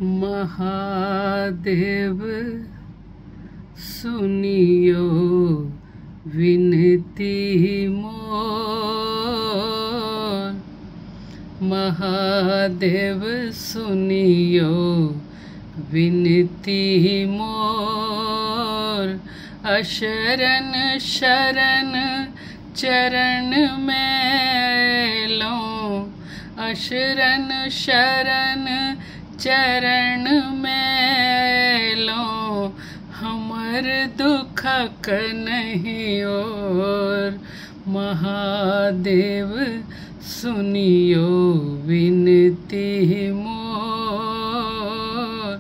महादेव सुनियो विनती मोर। महादेव सुनियो विनती मोर। अशरण शरण चरण में लो, अशरण शरण चरण में लो। हमर दुखक नहीं और। महादेव सुनियो विनती मोर।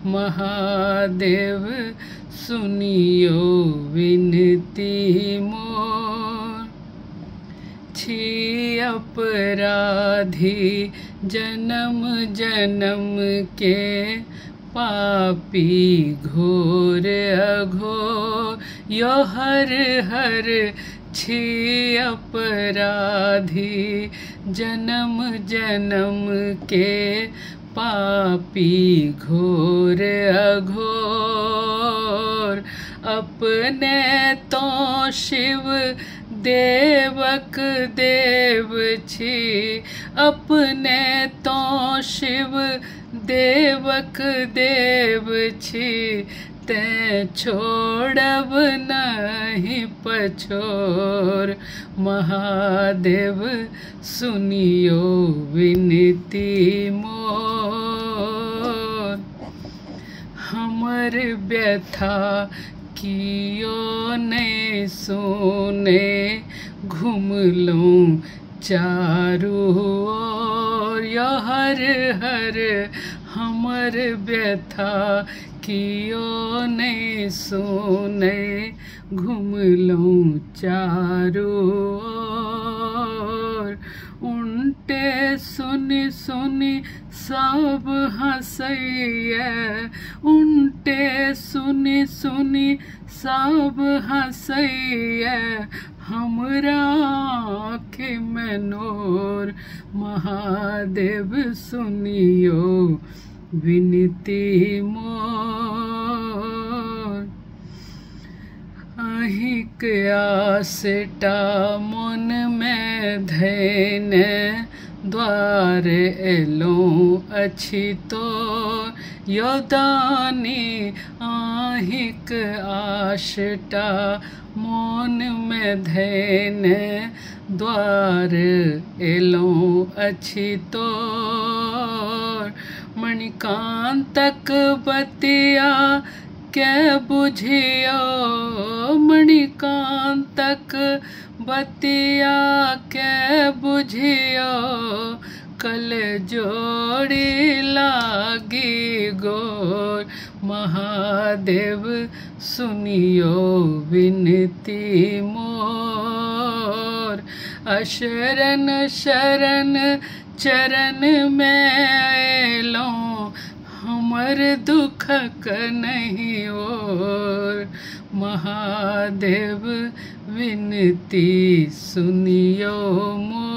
महादेव सुनियो विनती मोर। छी अपराधी जन्म जन्म के पापी घोर अघोर यो हर हर। छी अपराधी जन्म जन्म के पापी घोर अघोर। अपने तो शिव देवक देव छी, अपने तो शिव देवक देव छी। ते छोड़ब नहीं पछोर। महादेव सुनियो विनती मोर। हमर व्यथा कियो नहीं सुने, घूम लूं चारू ओर यो हर हर। हमर व्यथा कियो नहीं सुने, घूम लूं चारू ओर। उनटे सुनी सुनी सब हंसैया, उनटे सुनी सुनी सब हंसैया। हमरा आँखि में नोर। महादेव सुनियो विनती मोर। अहिक आसटा मन में धैने, द्वार एलो अछि तो यो दानी। अहिक आसटा मन में धैने, द्वार एलो अछि तो। मणिकांतक बतिया के बुझियो, मणिकांतक बतिया के बुझियो। कल जोड़ी लागी गोर। महादेव सुनियो विनती मोर। अशरण शरण चरण में लो, हमर दुखक नहीं और। महादेव विनती सुनियो मोर।